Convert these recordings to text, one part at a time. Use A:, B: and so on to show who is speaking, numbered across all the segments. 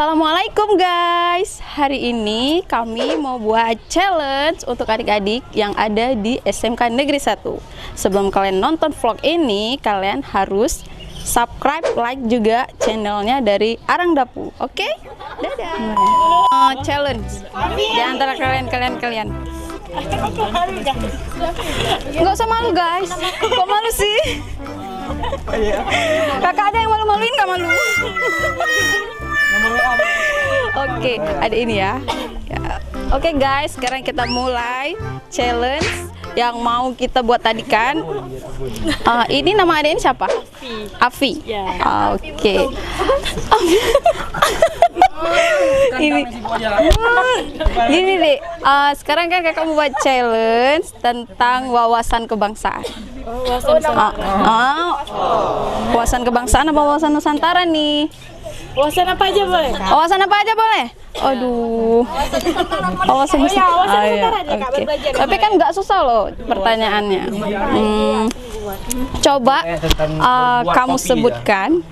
A: Assalamualaikum guys. Hari ini kami mau buat challenge untuk adik-adik yang ada di SMK Negeri 1. Sebelum kalian nonton vlog ini, kalian harus subscribe, like juga channelnya dari Arang Dapu. Oke? Dadah. Challenge di antara kalian. Nggak usah malu guys. Kok malu sih? Kakak ada yang malu-maluin, nggak malu? Oke, ada ini ya. Oke guys, sekarang kita mulai challenge yang mau kita buat tadi kan. Ini nama adiknya siapa? Afi. Oke. Gini deh. Sekarang kan kakak mau buat challenge tentang wawasan kebangsaan. Wawasan kebangsaan apa wawasan Nusantara nih?
B: Wawasan apa aja boleh?
A: Wawasan apa aja boleh? Aduh. Wawasan Nusantara aja, Kak. Tapi kan nggak susah loh pertanyaannya. Coba kamu sebutkan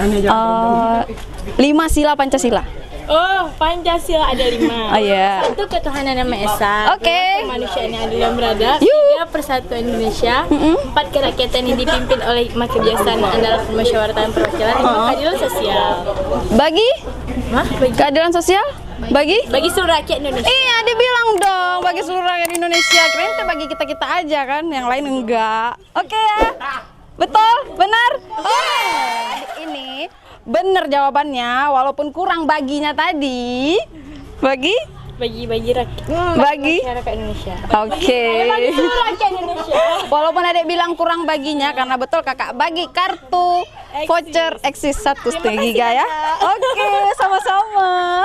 A: 5 sila Pancasila.
B: Oh, Pancasila ada 5.
A: Oh iya.
B: 1 ketuhanan yang Maha Esa.
A: Oke.
B: Kemanusiaan yang adil dan beradab. 3 persatuan Indonesia. 4 kerakyatan yang dipimpin oleh hikmah kebiasaan adalah permusyawaratan perwakilan. 5 keadilan sosial.
A: Bagi? Keadilan sosial? Bagi
B: seluruh rakyat Indonesia.
A: Iya, dibilang dong bagi seluruh rakyat Indonesia. Keren tuh bagi kita aja kan, yang lain enggak. Oke ya. Betul? Benar? Ini benar jawabannya, walaupun kurang baginya tadi. Bagi
B: rakyat.
A: Bagi
B: Masyarakat Indonesia.
A: Oke.
B: Bagi seluruh rakyat Indonesia.
A: Walaupun adek bilang kurang baginya, karena betul kakak bagi kartu voucher Eksis 1,5 giga ya. Oke, sama-sama.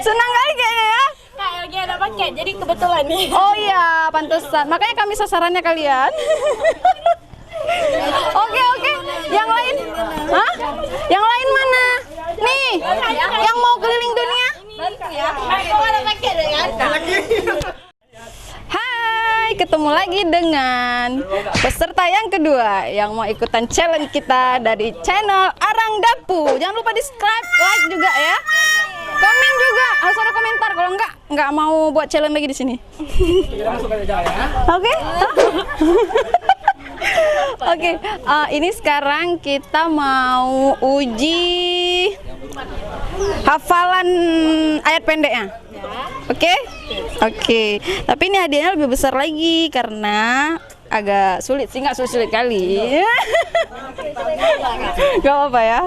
A: Senang kali kayaknya ya.
B: Kak, lagi ada paket, jadi kebetulan nih.
A: Oh iya, pantesan. Makanya kami sasarannya kalian. Oke. Yang lain? Hah? Yang lain mana? Nih, yang mau keliling dunia? Hai, ketemu lagi dengan peserta yang kedua yang mau ikutan challenge kita dari channel Arang Dapu. Jangan lupa di subscribe, like juga ya. Komen juga, harus ada komentar. Kalau enggak mau buat challenge lagi di sini. Oke? Oke, ini sekarang kita mau uji hafalan ayat pendeknya. Oke. Tapi ini hadiahnya lebih besar lagi karena agak sulit sih, nggak sulit kali. Gak apa-apa ya.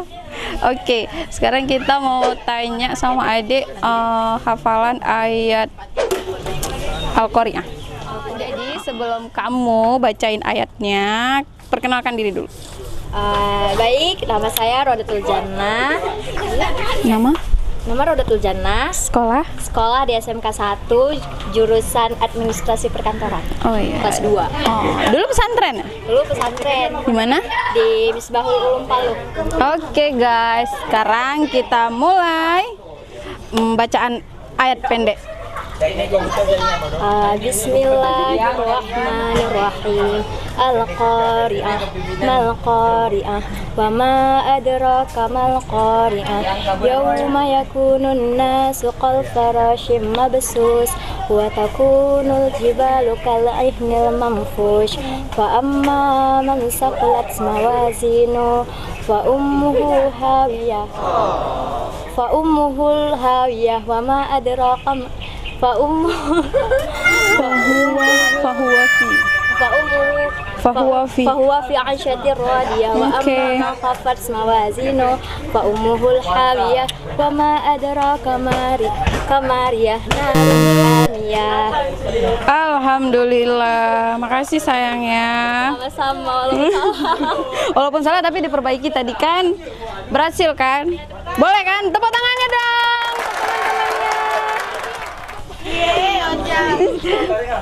A: Oke, sekarang kita mau tanya sama adik hafalan ayat Al-Qari'ah. Jadi sebelum kamu bacain ayatnya, perkenalkan diri dulu.
B: Baik, nama saya Rodatul Jannah. Nama Rodatul Jannah. Sekolah di SMK 1, jurusan Administrasi Perkantoran.
A: Oh iya.
B: Kelas 2.
A: Dulu pesantren ya?
B: Dulu pesantren.
A: Di mana?
B: Di Misbahul Ulum Palu.
A: Oke guys, sekarang kita mulai bacaan ayat pendek. Bismillahirrahmanirrahim. Al-Qari'ah, mal-Qari'ah, wa ma adraka mal-Qari'ah, yawma yakunun nasu qal farashim mabsus, wa takunul jibalu kal'ihnil manfush, fa amma man saqulat mawazinu, fa ummuhul hawiyah, wa ma adraka fahuwa fi 'aishatir radiyah, wa amma man khaffat mawazinu fa ummuhul hawiyah, wa ma adraka mariyah narun hamiyah. Alhamdulillah, makasih sayangnya.
B: Sama-sama.
A: Walaupun salah tapi diperbaiki tadi kan. Berhasil kan? Boleh kan? Tepuk tangannya dong.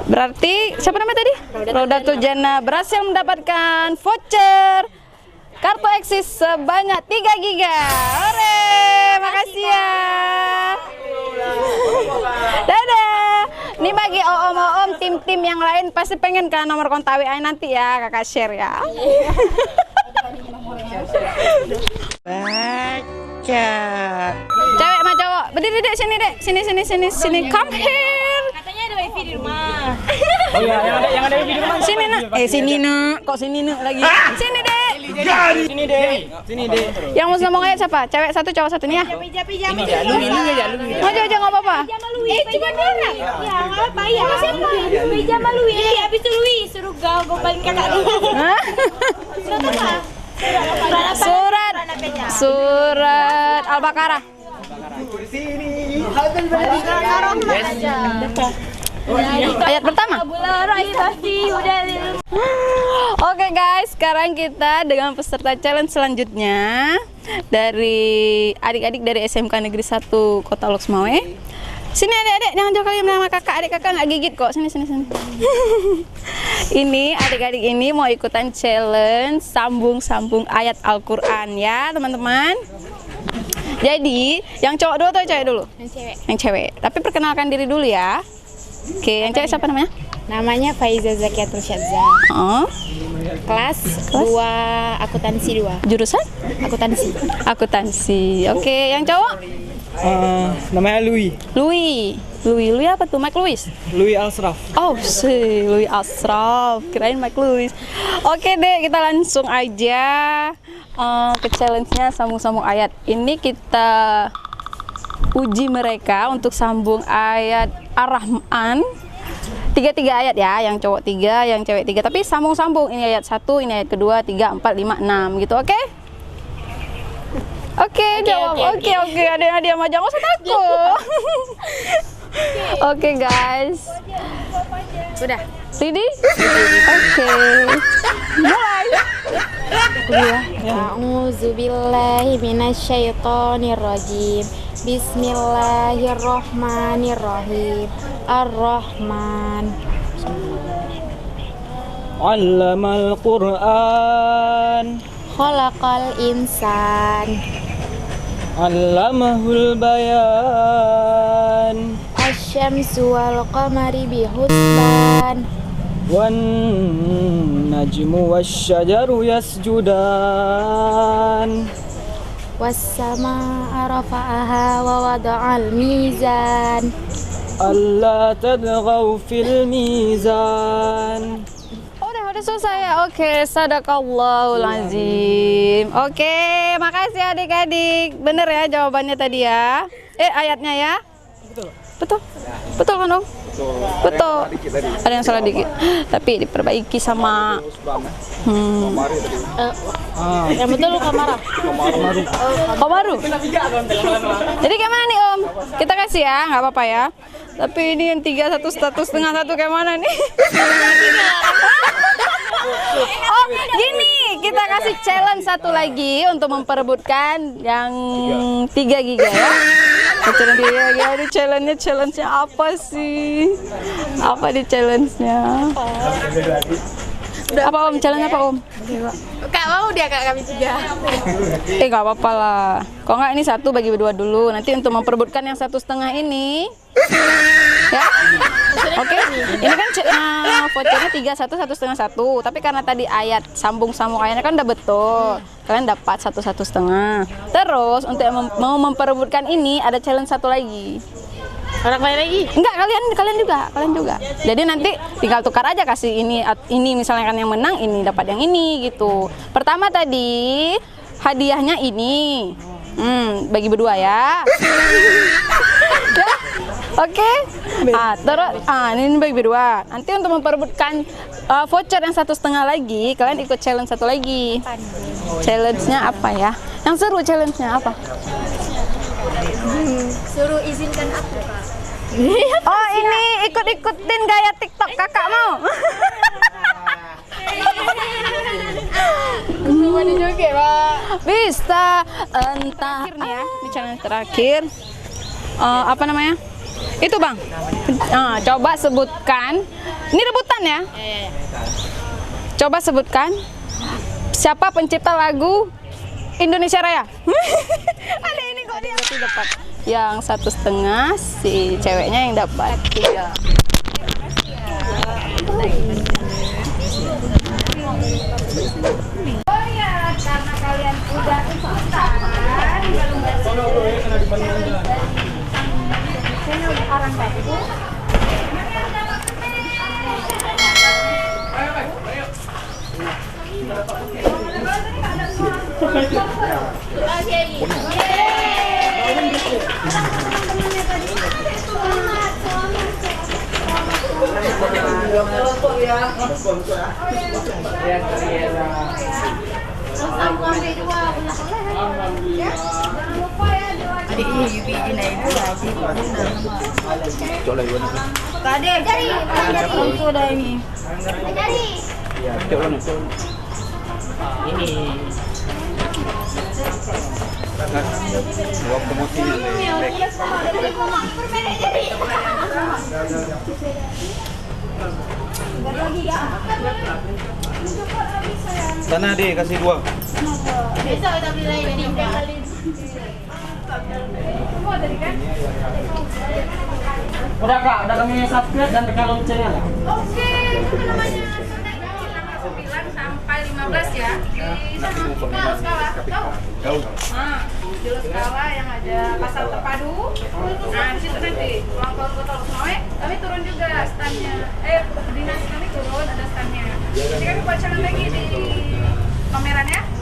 A: Berarti siapa namanya tadi? Rodatul Jannah berhasil mendapatkan voucher kartu Eksis sebanyak 3 giga. Ore, makasih ya. Dadah. Ini bagi om-om, tim-tim yang lain pasti pengen kan nomor kontak WA nanti ya, kakak share ya. Cek. Cewek sama cowok. Berdiri dek sini dek. Sini. Come here.
B: Katanya ada wifi di rumah.
C: Oh iya, yang ada wifi di rumah.
A: Sini nak. Sini nak. Kok sini nak lagi? Sini dek.
C: Sini deh.
A: Yang mau ngomong ayat siapa? Cewek satu, cowok satu nih ya.
B: Pijama.
A: Mau aja nggak apa-apa.
B: Cuma Dora. Ya, nggak apa-apa ya. Siapa? Pijama Lui. Habis itu Lui suruh gombalin kakak dulu.
A: Hah? Surat Al-Baqarah. Ayat pertama. Oke guys, sekarang kita dengan peserta challenge selanjutnya dari adik-adik dari SMK Negeri 1 Kota Loksmawe. Sini adik-adik, jangan jauh kali sama kakak. Adik kakak nggak gigit kok. Sini. Ini adik-adik ini mau ikutan challenge sambung-sambung ayat Al-Quran ya teman-teman. Jadi yang cowok dulu atau cewek dulu? Yang cewek. Tapi perkenalkan diri dulu ya. Oke, yang cewek siapa namanya?
B: Namanya Faiza Zakiatul Syadza.
A: Oh,
B: Kelas 2 akuntansi 2.
A: jurusan? Akuntansi. Oke, yang cowok?
C: Namanya Louis
A: Louis apa tuh? Mike Louis?
C: Louis Alsraf.
A: Oh sih, Louis Ashraf. Kirain Mike Louis. Oke deh, kita langsung aja ke challenge-nya sambung-sambung ayat. Ini kita uji mereka untuk sambung ayat Ar-Rahman. 3 ayat ya, yang cowok 3, yang cewek 3. Tapi sambung-sambung. Ini ayat 1, ini ayat kedua, 3, 4, 5, 6 gitu, oke? Oke, jawab. Oke. Ada dia mah jangan usah takut. Oke, guys.
B: Sudah.
A: Ready? Oke. Mulai.
B: A'udzubillahi minasyaitonirrajim. Bismillahirrahmanirrahim. Ar-Rahman.
C: Allamal Qur'an.
B: Khalaqal insan.
C: Allamahul bayan.
B: Asy-syamsu wal qamari bihusban.
C: Wan najmu wasyajaru yasjudan.
B: Was-samaa'a rafa'aha wa wada'al mizan.
C: Alla tadghaw fil mizan.
A: Udah selesai ya? Oke, sadaqallahul azim. Oke, makasih adik-adik. Bener ya jawabannya tadi ya? Ayatnya ya? Betul kan Om? Betul. Ada yang salah dikit. Tapi diperbaiki sama
B: Yang betul Kamara.
A: Komaru. Jadi kayak mana nih Om? Kita kasih ya, nggak apa-apa ya. Tapi ini yang 3, 1, 1,5 kayak mana nih? Oh gini, kita kasih challenge satu lagi untuk memperebutkan yang 3 giga ya. Challenge 3 giga, aduh challenge-nya apa sih? Apa di challenge-nya? Apa Om? Challenge apa Om?
B: Kak mau dia kak kami 3.
A: Gak apa-apa lah. Kalau nggak ini 1 bagi 2 dulu. Nanti untuk memperebutkan yang 1,5 ini, ya. Oke. Ini kan vouchernya 3, 1, 1,5, 1. Tapi karena tadi ayat sambung-sambung ayatnya kan udah betul. Kalian dapat 1, 1,5. Terus untuk mau memperebutkan ini ada challenge satu lagi.
B: Orang lain lagi?
A: Enggak, kalian juga. Jadi nanti tinggal tukar aja, kasih ini misalnya kan yang menang ini dapat yang ini gitu. Pertama tadi hadiahnya ini. Bagi berdua ya. Ya. Oke. Terus ini bagi berdua. Nanti untuk memperebutkan voucher yang 1,5 lagi, kalian ikut challenge satu lagi. Challenge-nya apa ya? Yang seru challenge-nya apa?
B: Suruh izinkan aku kak.
A: Oh ini ikut-ikutin gaya TikTok kakak mau?
B: Semuanya juga pak.
A: Bisa. Entah nih ya, ini challenge terakhir. Apa namanya? Itu bang. Coba sebutkan. Ini rebutan ya?
B: Iya.
A: Coba sebutkan siapa pencipta lagu Indonesia Raya? Ada ini kok dia berarti dapat. Yang 1,5 si ceweknya yang dapat 3. karena kalian udah ikutan channel Arang Batu.
D: Adik ini Yubi ibu lagi. Tadi orang tua dah ini.
C: Ini.
E: Sana deh kasih 2.
B: Besok kita beli lagi nih.
C: Udah Kak, udah kami subscribe dan tekan loncengnya.
A: Oke, itu namanya 9 sampai 15 ya. Di sana skala. Tahu? Nah, di skala yang ada pasar terpadu. Nah, di situ nanti ulang tahun Kota Luknoe, kami turun juga standnya. Dinas kami turun ada standnya. Jadi kami buat channel lagi di pamerannya.